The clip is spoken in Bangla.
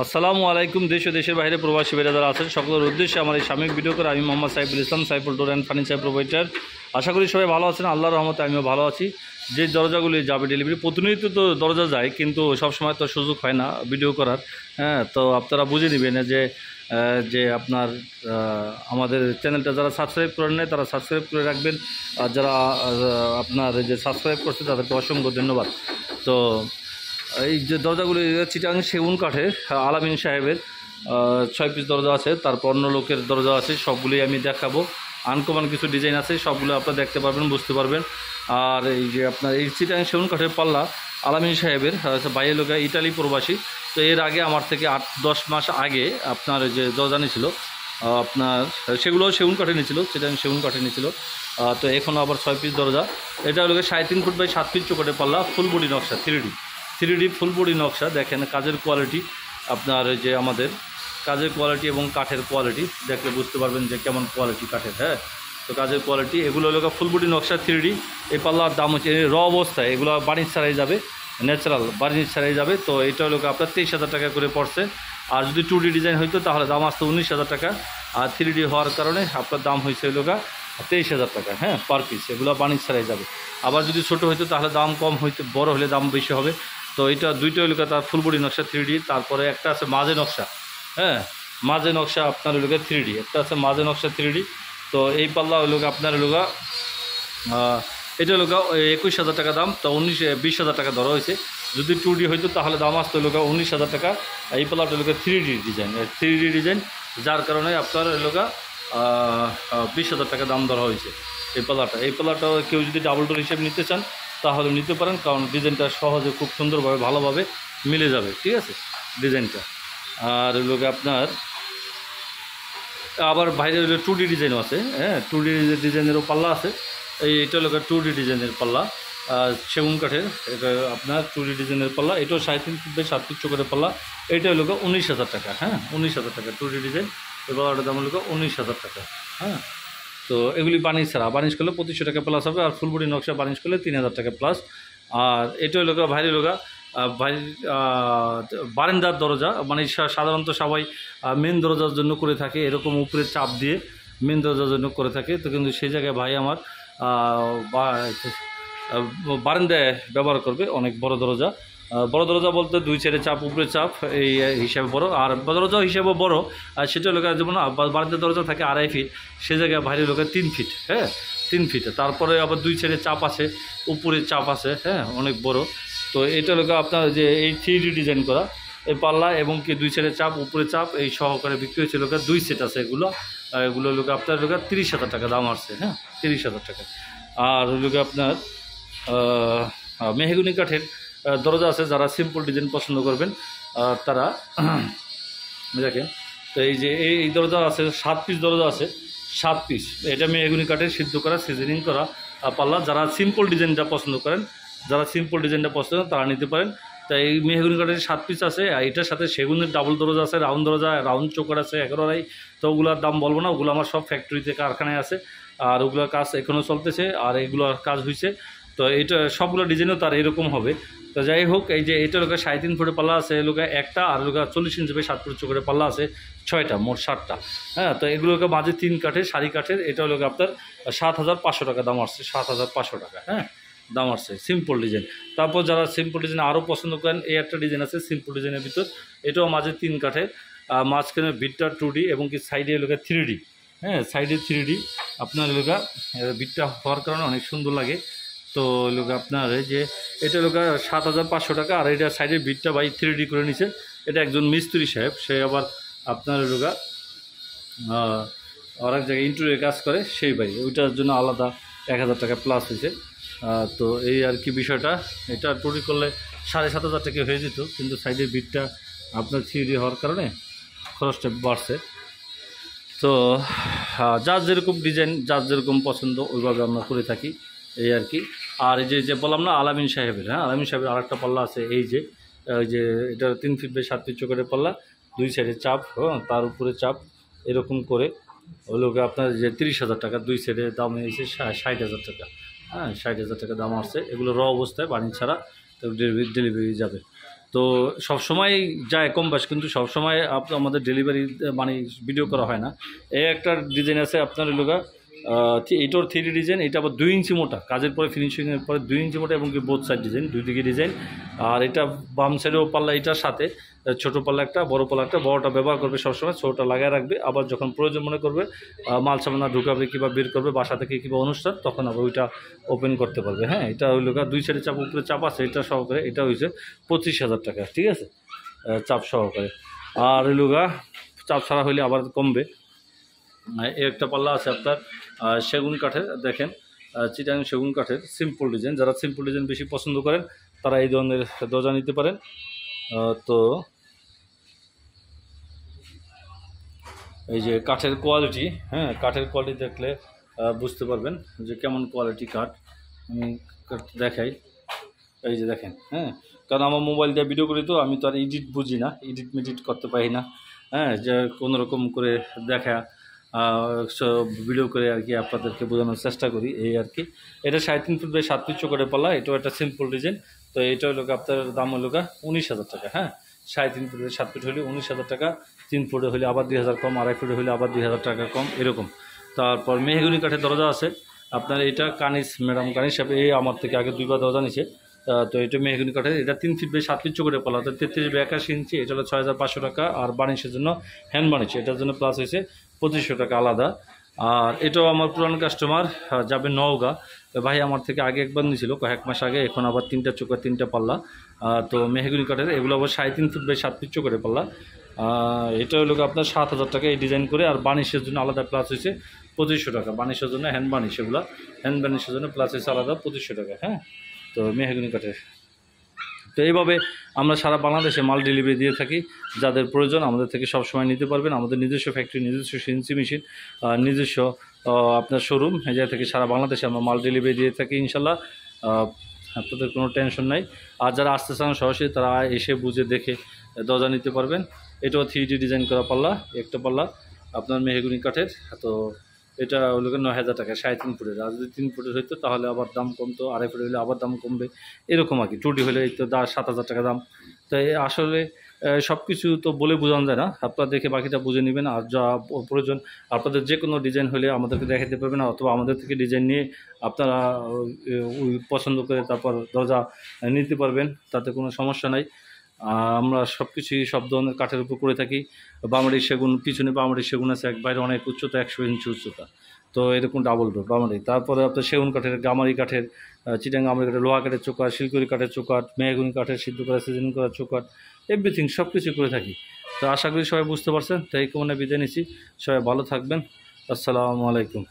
আসসালামু আলাইকুম। দেশ ও দেশের বাইরে প্রবাসী ভাইরা যারা আছেন সকলের উদ্দেশ্যে আমার এই সাময়িক ভিডিও করে আমি Mohammad Saiful Islam, Saiful door and furniture provider. আশা করি সবাই ভালো আছেন, আল্লাহর রহমতে আমিও ভালো আছি। যে দরজাগুলি যাবে ডেলিভারি, প্রতিনিয়ত তো দরজা যায়, কিন্তু সবসময় তো সুযোগ হয় না ভিডিও করার। হ্যাঁ, তো আপনারা বুঝে নেবেন যে আপনার আমাদের চ্যানেলটা যারা সাবস্ক্রাইব করেন নাই তারা সাবস্ক্রাইব করে রাখবেন, আর যারা আপনার যে সাবস্ক্রাইব করছে তাদেরকে অসংখ্য ধন্যবাদ। তো এই যে দরজাগুলি চিটাং সেগুন কাঠের, আলামিন সাহেবের 6 পিস দরজা আছে, তারপর অন্য লোকের দরজা আছে, সবগুলোই আমি দেখাবো। আনকমন কিছু ডিজাইন আছে, সবগুলো আপনারা দেখতে পারবেন, বুঝতে পারবেন। আর এই যে আপনার এই চিটাং সেগুন কাঠের পাল্লা আলামিন সাহেবের, বাইরের লোক ইটালি প্রবাসী। তো এর আগে আমার থেকে 8-10 মাস আগে আপনার যে দরজা নিয়েছিল, আপনার সেগুলো সেগুন কাঠে নিয়েছিল, চিটাং সেগুন কাঠে নিয়েছিল। তো এখন আবার 6 পিস দরজা। এটা হলো 3.5 ফুট বাই 7 ফিট চৌকাঠের পাল্লা, ফুল বডি নকশা, 3D ফুল বডি নকশা। দেখেন কাজের কোয়ালিটি, আপনার যে আমাদের কাজের কোয়ালিটি এবং কাঠের কোয়ালিটি দেখলে বুঝতে পারবেন যে কেমন কোয়ালিটি কাঠের। হ্যাঁ, তো কাজের কোয়ালিটি এগুলো হলো ফুল বডি নকশা 3D। এই পাল্লার দাম হচ্ছে র অবস্থায়, এগুলো বার্নিশ ছাড়াই যাবে, ন্যাচারাল বার্নিশ ছাড়াই যাবে। তো এটা হলো আপনার 23,000 টাকা করে পড়ছে। আর যদি 2D ডিজাইন হইতো তাহলে দাম আসতো 19,000 টাকা। আর 3D হওয়ার কারণে আপনার দাম হয়েছে হলো 23,000 টাকা, হ্যাঁ, পার পিস। এগুলো বার্নিশ ছাড়াই যাবে। আবার যদি ছোটো হইতো তাহলে দাম কম হইতো, বড় হলে দাম বেশি হবে। তো এটা দুইটা হলো তার ফুল বডি নকশা 3D। তারপরে একটা আছে মাঝে নকশা, হ্যাঁ, মাঝে নকশা আপনার হলো 3D, একটা আছে মাঝে নকশা 3D। তো এই পাল্লা হলো আপনার হলো এটা হলো 21,000 টাকা দাম। তো 20,000 টাকা ধরা হয়েছে। যদি 2D হইতো তাহলে দাম আসতো হলো 19,000 টাকা। এই পাল্লাটা হলো 3D ডিজাইন, 3D ডিজাইন, যার কারণে আপনার হলো 20,000 টাকা দাম ধরা হয়েছে এই পাল্লাটা কেউ যদি ডাবল ডোর হিসেবে নিতে চান তাহলে নিতে পারেন, কারণ ডিজাইনটা সহজে খুব সুন্দরভাবে ভালোভাবে মিলে যাবে, ঠিক আছে ডিজাইনটা। আর লোক আপনার আবার বাইরে 2D ডিজাইনও আছে, হ্যাঁ, 2D ডিজাইনেরও পাল্লা আছে। এইটা হলো 2D ডিজাইনের পাল্লা, সেগুন কাঠের। এটা আপনার 2D ডিজাইনের পাল্লা, এটাও 3.5 ফুট বাই 7 ফিট চৌকাঠের পাল্লা। এটা হলো 19,000 টাকা, হ্যাঁ, 19,000 টাকা 2D ডিজাইন। এই পাল্লাটার দাম হলো 19,000 টাকা, হ্যাঁ। তো এগুলি বার্নিশ ছাড়া, বার্নিশ করলে 2500 টাকা প্লাস হবে। আর ফুল বডি নকশা বার্নিশ করলে 3,000 টাকা প্লাস। আর এটা হলো ভারী বারান্দার দরজা, মানে সাধারণত সবাই মেন দরজার জন্য করে থাকে, এরকম উপরে চাপ দিয়ে মেন দরজার জন্য করে থাকে। তো কিন্তু সেই জায়গায় ভাই আমার বারান্দায় ব্যবহার করবে অনেক বড় দরজা। বড় দরজা বলতে 2 সাইডে চাপ, উপরে চাপ, এই হিসাবে বড়। আর দরজা হিসাবে বড়, আর সেটা লোক যেমন বারান্দার দরজা থাকে 2.5 ফিট, সে জায়গায় বাইরের লোকের 3 ফিট, হ্যাঁ, 3 ফিট। তারপরে আবার 2 সাইডে চাপ আছে, উপরে চাপ আছে, হ্যাঁ, অনেক বড়। তো এটা লোক আপনার যে এই 3D ডিজাইন করা এই পাল্লা এবং কি 2 সাইডে চাপ, উপরে চাপ, এই সহকারে বিক্রি হয়েছে লোকের 2 সেট আছে। এগুলো লোক আপনার লোক 30,000 টাকা দাম আসছে, হ্যাঁ, 30,000 টাকা। আর লোক আপনার মেহগুনি কাঠের দরজা আছে, যারা সিম্পল ডিজাইন পছন্দ করবেন তারা দেখেন। তো এই যে এই দরজা আছে, 7 পিস দরজা আছে, 7 পিস। এটা মেহগুনি কাঠের সিদ্ধ করা, সিজনিং করা পাল্লা। যারা সিম্পল ডিজাইনটা পছন্দ করেন, তারা নিতে পারেন। তাই এই মেহগুনি কাঠের 7 পিস আছে। আর এটার সাথে সেগুনের ডাবল দরজা আছে, রাউন্ড দরজা, রাউন্ড চোকার আছে 11 তো ওগুলোর দাম বলবো না, ওগুলো আমার সব ফ্যাক্টরিতে কারখানায় আছে, আর ওগুলোর কাজ এখনও চলতেছে, আর এগুলোর কাজ হয়েছে। তো এটা সবগুলো ডিজাইনও তার এরকম হবে। তো যাই হোক, এই যে এটা লোকের 3.5 ফুটের পাল্লা আছে লোকের একটা, আর লোকের 40 ইঞ্চি বাই 7 ফুট চোখের পাল্লা আছে 6টা, মোট 7টা, হ্যাঁ। তো এগুলোকে মাঝে 3 কাঠের, সারি কাঠের। এটা হলো আপনার 7,500 টাকা দাম আসছে, 7,500 টাকা, হ্যাঁ, দাম আসছে সিম্পল ডিজাইন। তারপর যারা সিম্পল ডিজাইন আরও পছন্দ করেন, এই একটা ডিজাইন আছে সিম্পল ডিজাইনের ভিতর, এটাও মাঝে 3 কাঠের, মাঝখানে বিটটা 2D এবং কি সাইডে লোকের 3D, হ্যাঁ, সাইডে 3D আপনার লোকা বিটটা হওয়ার কারণে অনেক সুন্দর লাগে। তো লোক আপনার যে এটা লোক 7,500 টাকা। আর এটা সাইডের বিটটা ভাই 3D করে নিছে, এটা একজন মিস্ত্রি সাহেব, সে আবার আপনার লোকা আর এক জায়গায় ইন্টেরিয়র কাজ করে, সেই ভাই, ওইটার জন্য আলাদা 1,000 টাকা প্লাস হয়েছে। তো এই আর কি বিষয়টা। এটা 2D করলে 7,500 টাকা হয়ে যেত, কিন্তু সাইডের বিটটা আপনার 3D হওয়ার কারণে খরচটা বাড়ছে। তো যার যেরকম ডিজাইন, যার যেরকম পছন্দ ওইভাবে আমরা করে থাকি, এই আর কি। আর এই যে বললাম না আলামিন সাহেবের, হ্যাঁ, আলামিন সাহেবের আরেকটা পাল্লা আছে, এই যে এটা 3 ফিট বাই 7 ফিট চোখের পাল্লা, 2 সাইডে চাপ, হ্যাঁ, তার উপরে চাপ, এরকম করে ওগুলোকে আপনার যে 30,000 টাকা, 2 সাইডের দাম হয়েছে 60,000 টাকা, হ্যাঁ, 60,000 টাকা দাম আসছে। এগুলো র অবস্থায় বাণিজ্য ছাড়া ডেলিভারি যাবে। তো সবসময় যায় কম বেশ, কিন্তু সবসময় আমাদের ডেলিভারি মানে ভিডিও করা হয় না। এই একটা ডিজাইন আছে আপনার লোকা, এইটার 3D ডিজাইন, এটা আবার 2 ইঞ্চি মোটা, কাজের পরে ফিনিশিংয়ের পরে 2 ইঞ্চি মোটা এবং কি বোথ সাইড ডিজাইন, দুই দিকে ডিজাইন। আর এটা বাম সাইডেও পাল্লা, এটার সাথে ছোটো পাল্লা একটা, বড় পাল্লা একটা, বড়টা ব্যবহার করবে সবসময়, ছোটোটা লাগায় রাখবে, আবার যখন প্রয়োজন মনে করবে মাল সামানা ঢুকাবে কিংবা বের করবে বাসা থেকে কিংবা অনুষ্ঠান, তখন আবার ওইটা ওপেন করতে পারবে। হ্যাঁ, এটা হইল দুই সাইডে চাপ, উপরে চাপ আছে, এটা সহকারে এটা হয়েছে 25,000 টাকা, ঠিক আছে, চাপ সহকারে। আর হইলগা চাপ ছাড়া হইলে আবার কমবে। এই একটা পাল্লা আছে আপনার সেগুন কাঠের, দেখেন চিটাং সেগুন কাঠের সিম্পল ডিজাইন, যারা সিম্পল ডিজাইন বেশি পছন্দ করেন তারা এই ধরনের দরজা নিতে পারেন। তো এই যে কাঠের কোয়ালিটি, হ্যাঁ কাঠের কোয়ালিটি দেখলে বুঝতে পারবেন যে কেমন কোয়ালিটি কাঠ। আমি দেখাই, এই যে দেখেন, হ্যাঁ কারণ আমার মোবাইল দিয়ে ভিডিও করি তো আমি তো আর এডিট বুঝি না, এডিট করতে পারি না। হ্যাঁ, যে কোনো রকম করে দেখা ভিডিও করে আর কি আপনাদেরকে বোঝানোর চেষ্টা করি, এই আর কি। এটা 3.5 ফুট বাই 7 ফিট চোখের পাল্লা, এটাও একটা সিম্পল ডিজাইন। তো এটা হলো আপনার দাম হলো 19,000 টাকা। হ্যাঁ, 3.5 ফুট বাই 7 ফিট হলে 19,000 টাকা, 3 ফুটে হলে আবার 2,000 কম, 2.5 ফুটে হলে আবার 2,000 টাকা কম, এরকম। তারপর মেহগনি কাঠের দরজা আছে আপনার, এটা কানিস ম্যাডাম কানিস সাহেব এই আমার থেকে আগে 2বার দরজা নিছে। তো এটা মেহগনি কাঠের, এটা 3 ফিট বাই 7 ফিট চোখের পাল্লা, 33 বাই 81 ইঞ্চি, এটা হলো 6,500 টাকা। আর বার্নিশের জন্য হ্যান্ড বার্নিশ, এটার জন্য প্লাস হয়েছে 2,500 টাকা আলাদা। আর এটাও আমার পুরানো কাস্টমার, যাবে নওগাঁ, ভাই আমার থেকে আগে একবার নিয়েছিল কয়েক মাস আগে, এখন আবার 3টা চোখা 3টা পাল্লা। তো মেহগনি কাঠের এগুলো আবার 3.5 ফুট বাই 7 ফিট চোখের পাল্লা। এটা হলো আপনার 7,000 টাকা এই ডিজাইন করে। আর বার্নিশের জন্য আলাদা প্লাস হয়েছে 2,500 টাকা, বার্নিশের জন্য হ্যান্ড বার্নিশ, এগুলো হ্যান্ড বার্নিশের জন্য প্লাস হয়েছে আলাদা 2,500 টাকা। হ্যাঁ, তো মেহগনি কাঠের। তো এইভাবে আমরা সারা বাংলাদেশে মাল ডেলিভারি দিয়ে থাকি, যাদের প্রয়োজন আমাদের থেকে সবসময় নিতে পারবেন। আমাদের নিজস্ব ফ্যাক্টরি, নিজস্ব সিএনসি মেশিন, নিজস্ব আপনার শোরুম, এই জায়গা থেকে সারা বাংলাদেশে আমরা মাল ডেলিভারি দিয়ে থাকি ইনশাল্লাহ। আপনাদের কোনো টেনশন নাই। আর যারা আসতে চান সরাসরি তারা এসে বুঝে দেখে দরজা নিতে পারবেন। এটাও 3D ডিজাইন করা পাল্লা, একটা পাল্লা আপনার মেহগনি কাঠের। তো এটা হলো 9,000 টাকা, 3.5 ফুটের। আর যদি 3 ফুটের হইতো তাহলে আবার দাম কমতো, 2.5 ফুটের হলে আবার দাম কমবে, এরকম আর কি। 2D হলে তো 7,000 টাকা দাম। তো আসলে সব কিছু তো বলে বোঝানো যায় না, আপনারা দেখে বাকিটা বুঝে নেবেন। আর যা প্রয়োজন আপনাদের যে কোনো ডিজাইন হলে আমাদেরকে দেখাতে পারবেন, অথবা আমাদের থেকে ডিজাইন নিয়ে আপনারা পছন্দ করে তারপর দরজা নিতে পারবেন, তাতে কোনো সমস্যা নাই। আমরা সব কিছুই সব ধরনের কাঠের উপর করে থাকি। বামড়ি সেগুন, পিছনে বামড়ি সেগুন আছে, এক বাইরে অনেক উচ্চতা, 100 ইঞ্চি উচ্চতা। তো এরকম ডাবল ডোর বামড়ি। তারপরে আপনার সেগুন কাঠের, গামারি কাঠের, চিটাং গামারি কাঠের, লোহা কাঠের চৌকাঠ, শিলকড়ি কাঠের চৌকাঠ, মেহগনি কাঠের সিদ্ধ করা, সিজনিং করা চৌকাঠ, এভরিথিং সব কিছু করে থাকি। তো আশা করি সবাই বুঝতে পারছেন। তাই কামনা বিদায় নিচ্ছি, সবাই ভালো থাকবেন। আসসালামু আলাইকুম।